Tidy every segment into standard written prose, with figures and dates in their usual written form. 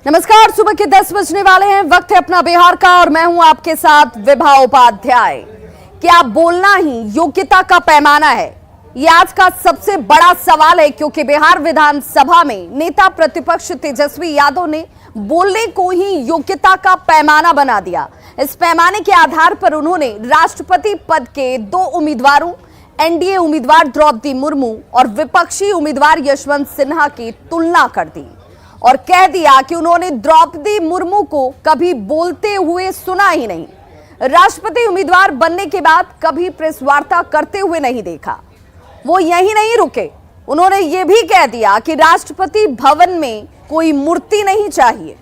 नमस्कार, सुबह के 10 बजने वाले हैं। वक्त है अपना बिहार का और मैं हूं आपके साथ विभा उपाध्याय। क्या बोलना ही योग्यता का पैमाना है? ये आज का सबसे बड़ा सवाल है, क्योंकि बिहार विधानसभा में नेता प्रतिपक्ष तेजस्वी यादव ने बोलने को ही योग्यता का पैमाना बना दिया। इस पैमाने के आधार पर उन्होंने राष्ट्रपति पद के 2 उम्मीदवारों, एनडीए उम्मीदवार द्रौपदी मुर्मू और विपक्षी उम्मीदवार यशवंत सिन्हा की तुलना कर दी और कह दिया कि उन्होंने द्रौपदी मुर्मू को कभी बोलते हुए सुना ही नहीं, राष्ट्रपति उम्मीदवार बनने के बाद कभी प्रेस वार्ता करते हुए नहीं देखा। वो यही नहीं रुके, उन्होंने ये भी कह दिया कि राष्ट्रपति भवन में कोई मूर्ति नहीं चाहिए।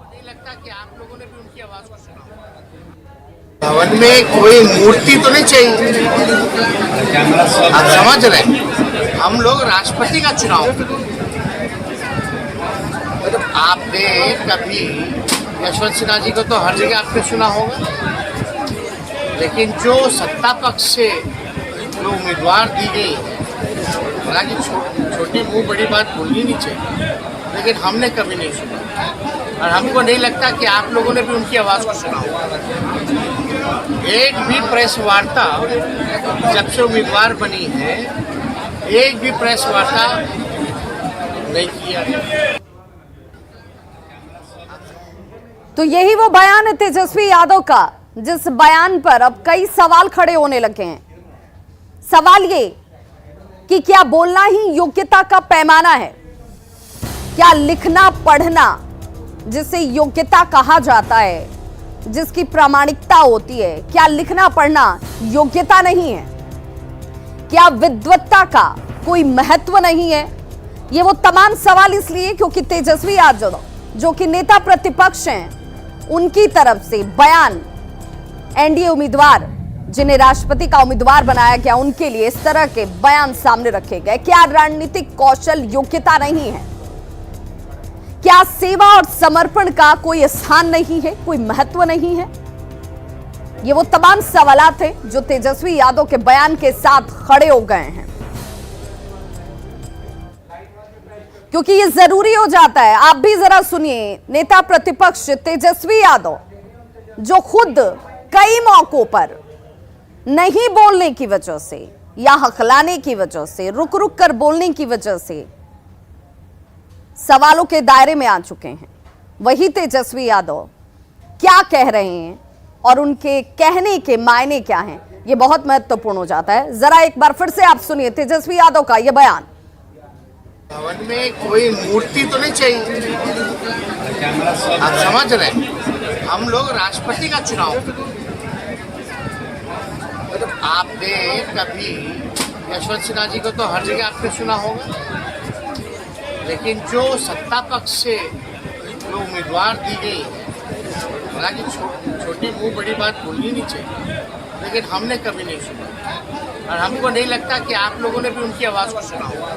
नहीं लगता कि आप लोगों ने भी उनकी आवाज को सुना? भवन में कोई मूर्ति तो नहीं चाहिए। आप समझ रहे हैं, हम लोग राष्ट्रपति का चुनाव आपने कभी यशवंत सिन्हा जी को तो हर जगह आपने सुना होगा, लेकिन जो सत्ता पक्ष से जो उम्मीदवार दी गई, हालांकि छोटी मुंह बड़ी बात बोलनी नहीं चाहिए, लेकिन हमने कभी नहीं सुना और हमको नहीं लगता कि आप लोगों ने भी उनकी आवाज़ को सुना होगा। एक भी प्रेस वार्ता जब से उम्मीदवार बनी है, एक भी प्रेस वार्ता नहीं किया। तो यही वो बयान है तेजस्वी यादव का, जिस बयान पर अब कई सवाल खड़े होने लगे हैं। सवाल ये कि क्या बोलना ही योग्यता का पैमाना है? क्या लिखना पढ़ना, जिसे योग्यता कहा जाता है, जिसकी प्रामाणिकता होती है, क्या लिखना पढ़ना योग्यता नहीं है? क्या विद्वत्ता का कोई महत्व नहीं है? ये वो तमाम सवाल इसलिए क्योंकि तेजस्वी यादव जो कि नेता प्रतिपक्ष हैं, उनकी तरफ से बयान एनडीए उम्मीदवार जिन्हें राष्ट्रपति का उम्मीदवार बनाया गया, उनके लिए इस तरह के बयान सामने रखे गए। क्या रणनीतिक कौशल योग्यता नहीं है? क्या सेवा और समर्पण का कोई स्थान नहीं है, कोई महत्व नहीं है? ये वो तमाम सवाल थे जो तेजस्वी यादव के बयान के साथ खड़े हो गए हैं, क्योंकि ये जरूरी हो जाता है। आप भी जरा सुनिए, नेता प्रतिपक्ष तेजस्वी यादव जो खुद कई मौकों पर नहीं बोलने की वजह से या हकलाने की वजह से, रुक रुक कर बोलने की वजह से सवालों के दायरे में आ चुके हैं, वही तेजस्वी यादव क्या कह रहे हैं और उनके कहने के मायने क्या हैं, ये बहुत महत्वपूर्ण हो जाता है। जरा एक बार फिर से आप सुनिए तेजस्वी यादव का यह बयान। भवन में कोई मूर्ति तो नहीं चाहिए। आप समझ रहे हैं, हम लोग राष्ट्रपति का चुनाव आपने कभी यशवंत सिन्हा जी को तो हर जगह आपने सुना होगा, लेकिन जो सत्ता पक्ष से जो उम्मीदवार दी गई, हालांकि छोटी मुंह बड़ी बात बोलनी नहीं चाहिए, लेकिन हमने कभी नहीं सुना और हमको नहीं लगता कि आप लोगों ने भी उनकी आवाज़ को सुना होगा।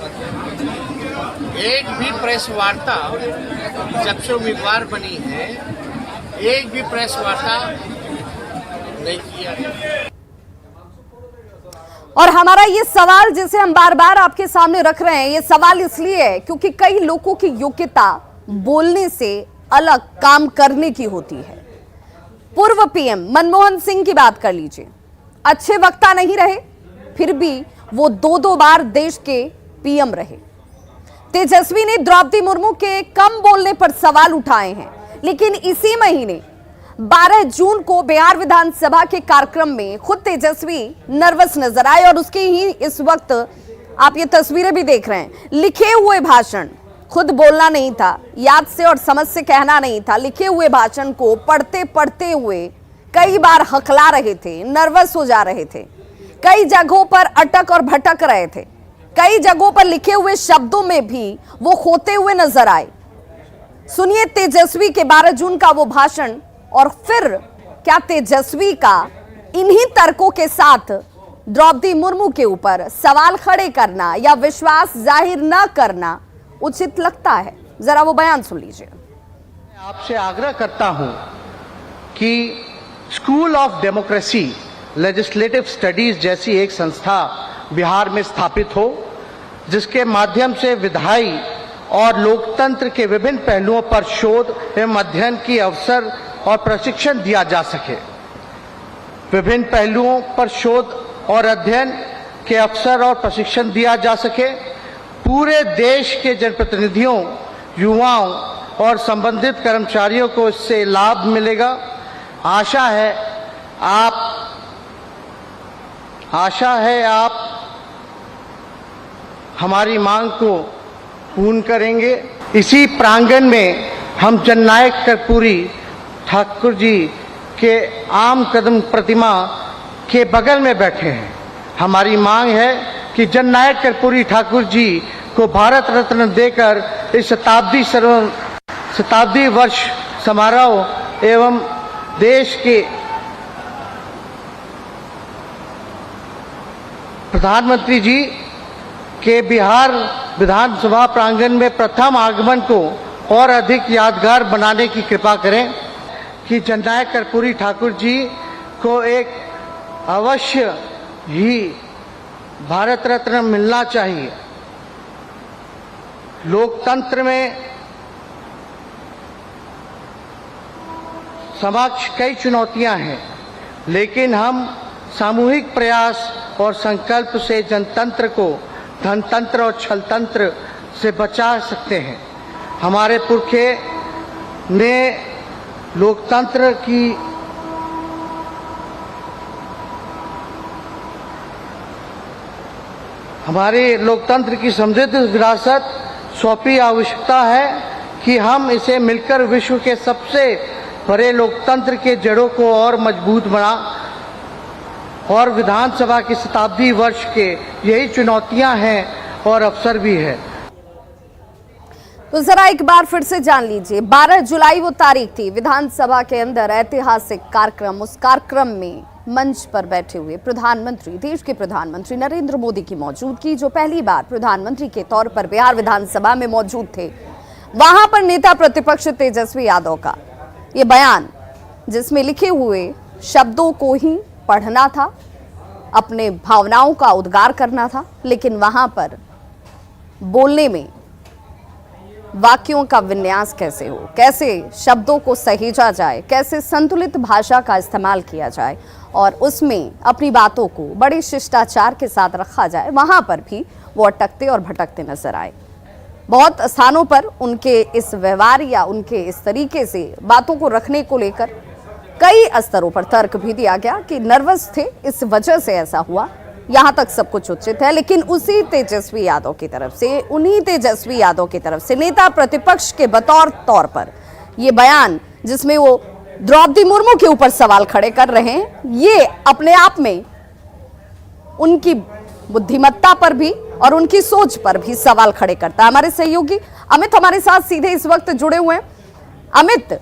एक भी प्रेस वार्ता जब से उम्मीदवार बनी है, एक भी प्रेस वार्ता नहीं किया। और हमारा ये सवाल जिसे हम बार बार आपके सामने रख रहे हैं, ये सवाल इसलिए है क्योंकि कई लोगों की योग्यता बोलने से अलग काम करने की होती है। पूर्व पीएम मनमोहन सिंह की बात कर लीजिए, अच्छे वक्ता नहीं रहे, फिर भी वो 2 बार देश के पीएम रहे। तेजस्वी ने द्रौपदी मुर्मू के कम बोलने पर सवाल उठाए हैं, लेकिन इसी महीने 12 जून को बिहार विधानसभा के कार्यक्रम में खुद तेजस्वी नर्वस नजर आए और उसके ही इस वक्त आप ये तस्वीरें भी देख रहे हैं। लिखे हुए भाषण, खुद बोलना नहीं था, याद से और समझ से कहना नहीं था, लिखे हुए भाषण को पढ़ते पढ़ते हुए कई बार हकला रहे थे, नर्वस हो जा रहे थे, कई जगहों पर अटक और भटक रहे थे, कई जगहों पर लिखे हुए शब्दों में भी वो खोते हुए नजर आए। सुनिए तेजस्वी के 12 जून का वो भाषण, और फिर क्या तेजस्वी का इन्हीं तर्कों के साथ द्रौपदी मुर्मू के ऊपर सवाल खड़े करना या विश्वास जाहिर न करना उचित लगता है? जरा वो बयान सुन लीजिए। आपसे आग्रह करता हूं कि school of democracy legislative studies जैसी एक संस्था बिहार में स्थापित हो, जिसके माध्यम से विधायी और लोकतंत्र के विभिन्न पहलुओं पर शोध एवं अध्ययन की अवसर और प्रशिक्षण दिया जा सके। विभिन्न पहलुओं पर शोध और अध्ययन के अवसर और प्रशिक्षण दिया जा सके। पूरे देश के जनप्रतिनिधियों, युवाओं और संबंधित कर्मचारियों को इससे लाभ मिलेगा। आशा है आप हमारी मांग को पूर्ण करेंगे। इसी प्रांगण में हम जननायक कर्पूरी ठाकुर जी के आम कदम प्रतिमा के बगल में बैठे हैं। हमारी मांग है कि जननायक कर्पूरी ठाकुर जी को भारत रत्न देकर इस शताब्दी वर्ष समारोह एवं देश के प्रधानमंत्री जी के बिहार विधानसभा प्रांगण में प्रथम आगमन को और अधिक यादगार बनाने की कृपा करें कि जननायक कर्पूरी ठाकुर जी को एक अवश्य ही भारत रत्न मिलना चाहिए। लोकतंत्र में समक्ष कई चुनौतियां हैं, लेकिन हम सामूहिक प्रयास और संकल्प से जनतंत्र को धनतंत्र और छलतंत्र से बचा सकते हैं। हमारे पुरखे ने लोकतंत्र की समृद्ध विरासत सौंपी। आवश्यकता है कि हम इसे मिलकर विश्व के सबसे बड़े लोकतंत्र के जड़ों को और मजबूत बना। और विधानसभा की शताब्दी वर्ष के यही चुनौतियां हैं और अवसर भी है। तो जरा एक बार फिर से जान लीजिए, 12 जुलाई वो तारीख थी, विधानसभा के अंदर ऐतिहासिक कार्यक्रम। उस कार्यक्रम में मंच पर बैठे हुए प्रधानमंत्री, देश के प्रधानमंत्री नरेंद्र मोदी की मौजूदगी, जो पहली बार प्रधानमंत्री के तौर पर बिहार विधानसभा में मौजूद थे। वहां पर नेता प्रतिपक्ष तेजस्वी यादव का ये बयान, जिसमें लिखे हुए शब्दों को ही पढ़ना था, अपने भावनाओं का उद्गार करना था, लेकिन वहां पर बोलने में वाक्यों का विन्यास कैसे हो, कैसे शब्दों को सहेजा जाए, कैसे संतुलित भाषा का इस्तेमाल किया जाए और उसमें अपनी बातों को बड़े शिष्टाचार के साथ रखा जाए, वहां पर भी वो अटकते और भटकते नजर आए। बहुत स्थानों पर उनके इस व्यवहार या उनके इस तरीके से बातों को रखने को लेकर कई स्तरों पर तर्क भी दिया गया कि नर्वस थे, इस वजह से ऐसा हुआ। यहां तक सब कुछ उचित है, लेकिन उन्हीं तेजस्वी यादव की तरफ से नेता प्रतिपक्ष के तौर पर ये बयान, जिसमें वो द्रौपदी मुर्मू के ऊपर सवाल खड़े कर रहे हैं, ये अपने आप में उनकी बुद्धिमत्ता पर भी और उनकी सोच पर भी सवाल खड़े करता है। हमारे सहयोगी अमित हमारे साथ सीधे इस वक्त जुड़े हुए हैं। अमित,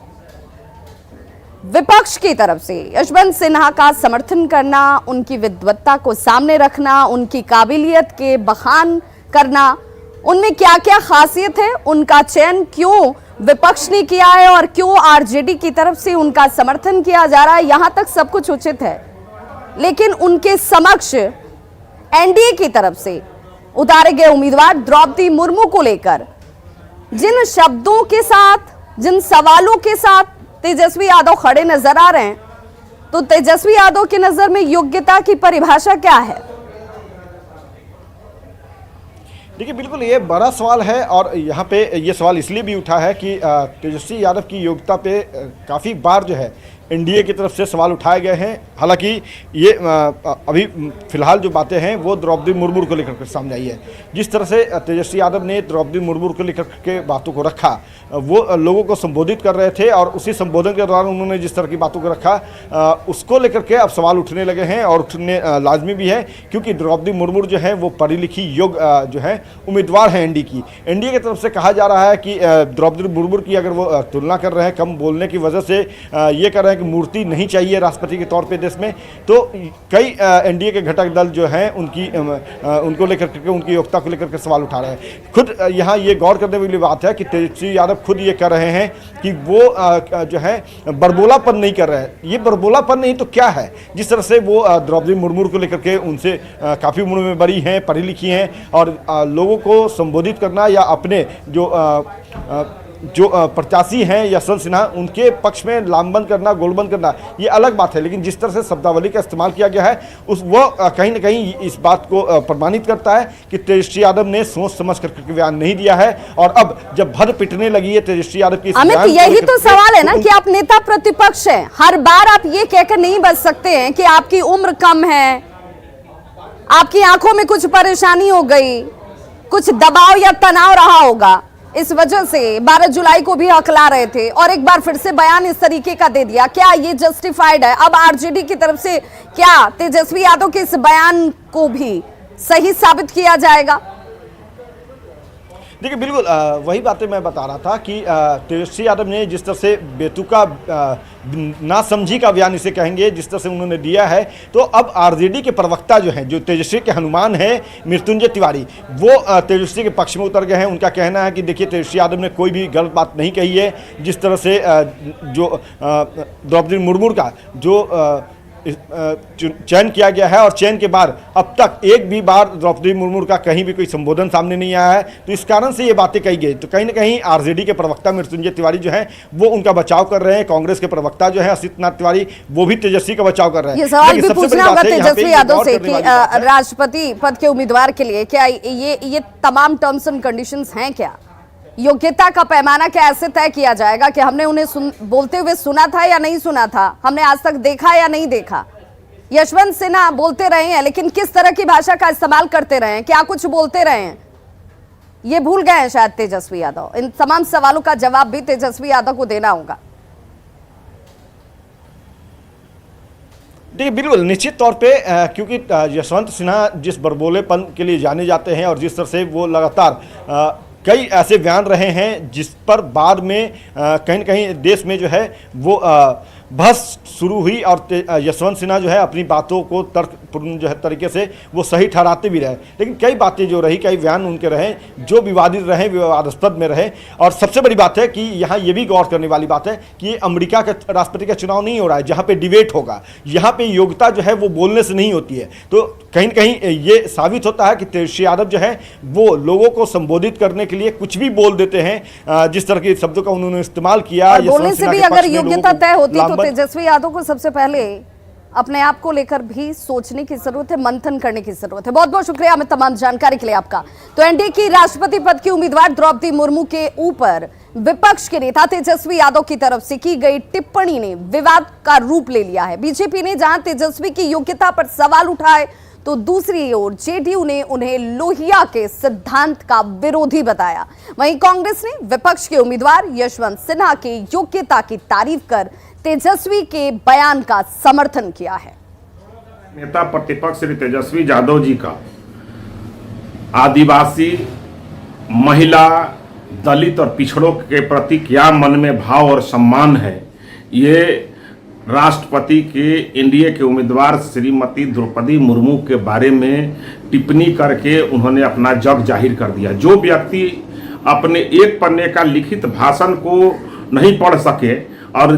विपक्ष की तरफ से यशवंत सिन्हा का समर्थन करना, उनकी विद्वत्ता को सामने रखना, उनकी काबिलियत के बखान करना, उनमें क्या क्या खासियत है, उनका चयन क्यों विपक्ष ने किया है और क्यों आरजेडी की तरफ से उनका समर्थन किया जा रहा है, यहां तक सब कुछ उचित है। लेकिन उनके समक्ष एनडीए की तरफ से उतारे गए उम्मीदवार द्रौपदी मुर्मू को लेकर जिन शब्दों के साथ, जिन सवालों के साथ तेजस्वी यादव खड़े नजर आ रहे हैं, तो तेजस्वी यादव की नजर में योग्यता की परिभाषा क्या है? देखिए, बिल्कुल ये बड़ा सवाल है और यहाँ पे ये सवाल इसलिए भी उठा है कि तेजस्वी यादव की योग्यता पे काफ़ी बार जो है एनडीए की तरफ से सवाल उठाए गए हैं। हालांकि ये अभी फिलहाल जो बातें हैं वो द्रौपदी मुर्मू को लेकर सामने आई है। जिस तरह से तेजस्वी यादव ने द्रौपदी मुर्मू को लेकर के बातों को रखा, वो लोगों को संबोधित कर रहे थे और उसी संबोधन के दौरान उन्होंने जिस तरह की बातों को रखा, उसको लेकर के अब सवाल उठने लगे हैं और उठने लाजमी भी है, क्योंकि द्रौपदी मुर्मू जो है वो पढ़ी लिखी योग्य जो है उम्मीदवार हैं एनडीए की। एनडीए की तरफ से कहा जा रहा है कि द्रौपदी मुर्मू की अगर वो तुलना कर रहे हैं कम बोलने की वजह से, ये कर रहे हैं की मूर्ति नहीं चाहिए राष्ट्रपति के तौर पे देश में। तो कई एनडीए के घटक दल जो हैं उनको लेकर के, उनकी योग्यता को लेकर के सवाल उठा रहे हैं। खुद यहाँ ये गौर करने वाली बात है कि तेजस्वी यादव खुद ये कह रहे हैं कि वो जो है बरबोलापन नहीं कर रहे हैं। ये बरबोलापन नहीं तो क्या है? जिस तरह से वो द्रौपदी मुर्मू को लेकर के उनसे काफ़ी उम्र में बड़ी हैं, पढ़ी लिखी हैं, और लोगों को संबोधित करना या अपने जो प्रत्याशी हैं यशवंत सिन्हा उनके पक्ष में लामबंद करना, गोलबंद करना, ये अलग बात है। लेकिन जिस तरह से शब्दावली का इस्तेमाल किया गया है वो कहीं ना कहीं इस बात को प्रमाणित करता है कि तेजस्वी यादव ने सोच समझ कर बयान नहीं दिया है। और अब जब भर पिटने लगी है तेजस्वी यादव की, अमित, यही तो सवाल है ना कि आप नेता प्रतिपक्ष हैं, हर बार आप ये कहकर नहीं बच सकते हैं कि आपकी उम्र कम है, आपकी आंखों में कुछ परेशानी हो गई, कुछ दबाव या तनाव रहा होगा, इस वजह से 12 जुलाई को भी हकला रहे थे और एक बार फिर से बयान इस तरीके का दे दिया। क्या ये जस्टिफाइड है? अब आरजेडी की तरफ से क्या तेजस्वी यादव के इस बयान को भी सही साबित किया जाएगा? देखिए, बिल्कुल वही बातें मैं बता रहा था कि तेजस्वी यादव ने जिस तरह से बेतुका नासमझी का बयान इसे कहेंगे, जिस तरह से उन्होंने दिया है, तो अब आरजेडी के प्रवक्ता जो हैं, जो तेजस्वी के हनुमान हैं मृत्युंजय तिवारी, वो तेजस्वी के पक्ष में उतर गए हैं। उनका कहना है कि देखिए, तेजस्वी यादव ने कोई भी गलत बात नहीं कही है। जिस तरह से जो द्रौपदी मुर्मू का जो चयन किया गया है और चयन के बाद अब तक एक भी बार द्रौपदी मुर्मू का कहीं भी कोई संबोधन सामने नहीं आया है, तो इस कारण से ये बातें कही गई। तो कहीं ना कहीं आरजेडी के प्रवक्ता मृत्युंजय तिवारी जो हैं वो उनका बचाव कर रहे हैं। कांग्रेस के प्रवक्ता जो है असित नाथ तिवारी, वो भी तेजस्वी का बचाव कर रहे हैं। ये सवाल भी पूछना होगा तेजस्वी यादव से कि राष्ट्रपति पद के उम्मीदवार के लिए क्या ये तमाम टर्म्स एंड कंडीशंस हैं? क्या योग्यता का पैमाना क्या ऐसे तय किया जाएगा कि हमने उन्हें बोलते हुए सुना था या नहीं सुना था, हमने आज तक देखा या नहीं देखा? यशवंत सिन्हा बोलते रहे हैं, लेकिन किस तरह की भाषा का इस्तेमाल करते रहे हैं, क्या कुछ बोलते रहे हैं, ये भूल गए हैं शायद तेजस्वी यादव। इन तमाम सवालों का जवाब भी तेजस्वी यादव को देना होगा। देखिए, बिल्कुल निश्चित तौर पे क्योंकि यशवंत सिन्हा जिस बरबोलेपन के लिए जाने जाते हैं और जिस तरह से वो लगातार कई ऐसे बयान रहे हैं जिस पर बाद में कहीं न कहीं देश में जो है वो बहस शुरू हुई और यशवंत सिन्हा जो है अपनी बातों को तर्कपूर्ण जो है तरीके से वो सही ठहराते भी रहे। लेकिन कई बातें जो रही, कई बयान उनके रहे जो विवादित रहे, विवादास्पद में रहे। और सबसे बड़ी बात है कि यहाँ ये भी गौर करने वाली बात है कि अमेरिका का राष्ट्रपति का चुनाव नहीं हो रहा है जहाँ पे डिबेट होगा। यहाँ पे योग्यता जो है वो बोलने से नहीं होती है। तो कहीं न कहीं ये साबित होता है कि तेजस्वी यादव जो है वो लोगों को संबोधित करने के लिए कुछ भी बोल देते हैं। जिस तरह के शब्दों का उन्होंने इस्तेमाल किया, बोलने से भी अगर योग्यता तय होती तो तेजस्वी यादव को सबसे पहले अपने आप को लेकर भी सोचने की जरूरत है, मंथन करने की जरूरत है। बहुत बहुत शुक्रिया हमें तमाम जानकारी के लिए आपका। तो एनडीए की राष्ट्रपति पद की उम्मीदवार द्रौपदी मुर्मू के ऊपर विपक्ष के नेता तेजस्वी यादव की तरफ से की गई टिप्पणी ने विवाद का रूप ले लिया है। बीजेपी ने जहां तेजस्वी की योग्यता पर सवाल उठाए तो दूसरी ओर जेडीयू ने उन्हें लोहिया के सिद्धांत का विरोधी बताया। वहीं कांग्रेस ने विपक्ष के उम्मीदवार यशवंत सिन्हा की योग्यता की तारीफ कर तेजस्वी के बयान का समर्थन किया है। नेता प्रतिपक्ष श्री तेजस्वी यादव जी का आदिवासी, महिला, दलित और पिछड़ों के प्रति क्या मन में भाव और सम्मान है, ये राष्ट्रपति के एनडीए के उम्मीदवार श्रीमती द्रौपदी मुर्मू के बारे में टिप्पणी करके उन्होंने अपना जग जाहिर कर दिया। जो व्यक्ति अपने एक पन्ने का लिखित भाषण को नहीं पढ़ सके और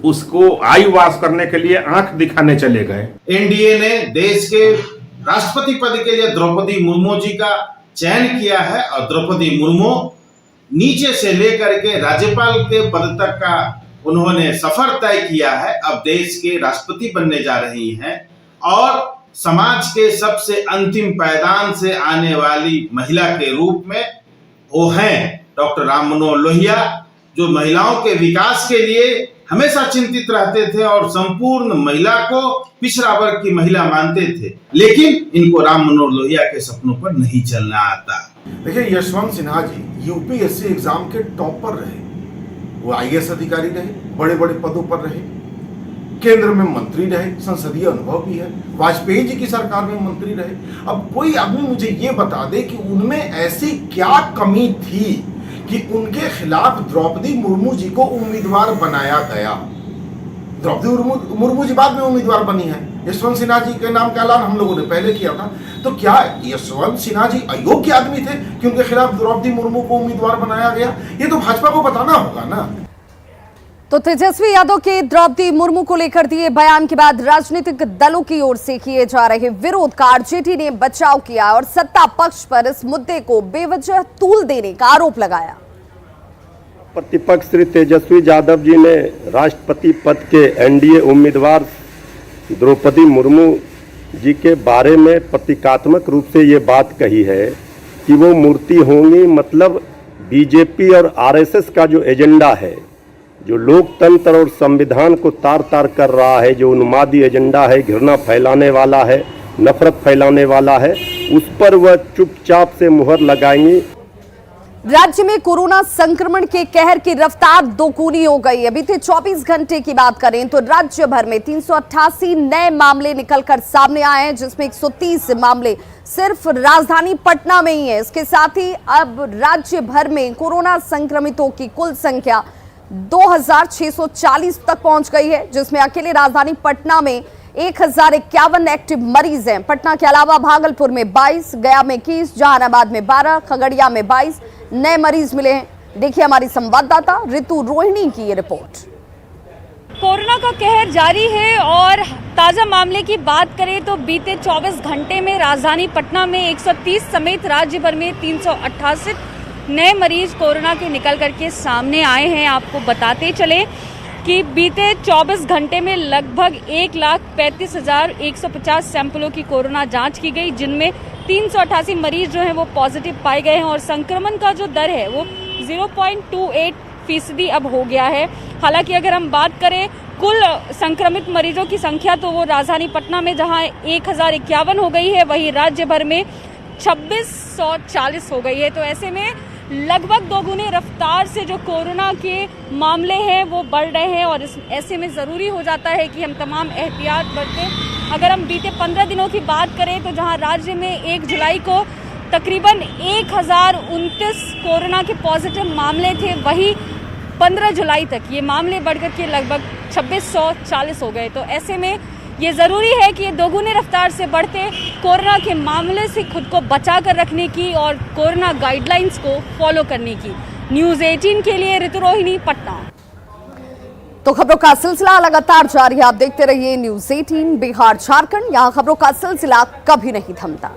उसको आई वाश करने के लिए आंख दिखाने चले गए। एनडीए ने देश के राष्ट्रपति पद के लिए द्रौपदी मुर्मू जी का चयन किया है और द्रौपदी मुर्मू नीचे से लेकर के राज्यपाल के पद तक का उन्होंने सफर तय किया है। अब देश के राष्ट्रपति बनने जा रही हैं और समाज के सबसे अंतिम पायदान से आने वाली महिला के रूप में वो हैं डॉक्टर राम मनोहर लोहिया, जो महिलाओं के विकास के लिए हमेशा चिंतित रहते थे और संपूर्ण महिला को पिछड़ा वर्ग की महिला मानते थे। लेकिन इनको राम मनोहर लोहिया के सपनों पर नहीं चलना आता। देखिए, यशवंत सिन्हा जी यूपीएससी एग्जाम के टॉपर रहे, वो आईएएस अधिकारी रहे, बड़े बड़े पदों पर रहे, केंद्र में मंत्री रहे, संसदीय अनुभव भी है, वाजपेयी जी की सरकार में मंत्री रहे। अब कोई आदमी मुझे ये बता दे कि उनमें ऐसी क्या कमी थी कि उनके खिलाफ द्रौपदी मुर्मू जी को उम्मीदवार बनाया गया। द्रौपदी मुर्मू जी बाद में उम्मीदवार बनी है। यशवंत सिन्हा जी के नाम का ऐलान हम लोगों ने पहले किया था। तो क्या यशवंत सिन्हा जी अयोग्य आदमी थे कि उनके खिलाफ द्रौपदी मुर्मू को उम्मीदवार बनाया गया? ये तो भाजपा को बताना होगा ना। तो तेजस्वी यादव के द्रौपदी मुर्मू को लेकर दिए बयान के बाद राजनीतिक दलों की ओर से किए जा रहे विरोध का आरजेडी ने बचाव किया और सत्ता पक्ष पर इस मुद्दे को बेवजह तूल देने का आरोप लगाया। प्रतिपक्ष श्री तेजस्वी यादव जी ने राष्ट्रपति पद के एनडीए उम्मीदवार द्रौपदी मुर्मू जी के बारे में प्रतीकात्मक रूप से ये बात कही है कि वो मूर्ति होंगी, मतलब बीजेपी और आरएसएस का जो एजेंडा है, जो लोकतंत्र और संविधान को तार तार कर रहा है, जो उन्मादी एजेंडा है, घृणा फैलाने वाला है, नफरत फैलाने वाला है, उस पर वह चुपचाप से मुहर लगाएंगी। राज्य में कोरोना संक्रमण के कहर की रफ्तार दोगुनी हो गई है। बीते 24 घंटे की बात करें तो राज्य भर में 388 नए मामले निकलकर सामने आए हैं, जिसमें 130 मामले सिर्फ राजधानी पटना में ही है। इसके साथ ही अब राज्य भर में कोरोना संक्रमितों की कुल संख्या 2640 तक पहुंच गई है, जिसमें अकेले राजधानी पटना में 1051 एक्टिव मरीज हैं। पटना के अलावा भागलपुर में 22, गया में 21, जहानाबाद में 12, खगड़िया में 22 नए मरीज मिले हैं। देखिए हमारी संवाददाता ऋतु रोहिणी की ये रिपोर्ट। कोरोना का कहर जारी है और ताज़ा मामले की बात करें तो बीते 24 घंटे में राजधानी पटना में 130 समेत राज्य भर में 388 नए मरीज कोरोना के निकल करके सामने आए हैं। आपको बताते चले कि बीते 24 घंटे में लगभग 1,35,150 सैंपलों की कोरोना जांच की गई, जिनमें 388 मरीज जो हैं वो पॉजिटिव पाए गए हैं और संक्रमण का जो दर है वो 0.28% अब हो गया है। हालांकि अगर हम बात करें कुल संक्रमित मरीजों की संख्या तो वो राजधानी पटना में जहां 1051 हो गई है, वहीं राज्य भर में 2640 हो गई है। तो ऐसे में लगभग दोगुने रफ्तार से जो कोरोना के मामले हैं वो बढ़ रहे हैं और ऐसे में ज़रूरी हो जाता है कि हम तमाम एहतियात बरतें। अगर हम बीते 15 दिनों की बात करें तो जहां राज्य में 1 जुलाई को तकरीबन 1029 कोरोना के पॉजिटिव मामले थे, वहीं 15 जुलाई तक ये मामले बढ़कर के लगभग 2640 हो गए। तो ऐसे में ये ज़रूरी है कि ये दोगुने रफ्तार से बढ़ते कोरोना के मामले से खुद को बचा कर रखने की और कोरोना गाइडलाइंस को फॉलो करने की। न्यूज़ 18 के लिए ऋतु रोहिणी, पटना। तो खबरों का सिलसिला लगातार जारी है। आप देखते रहिए न्यूज़ 18 बिहार झारखंड। यहाँ खबरों का सिलसिला कभी नहीं थमता।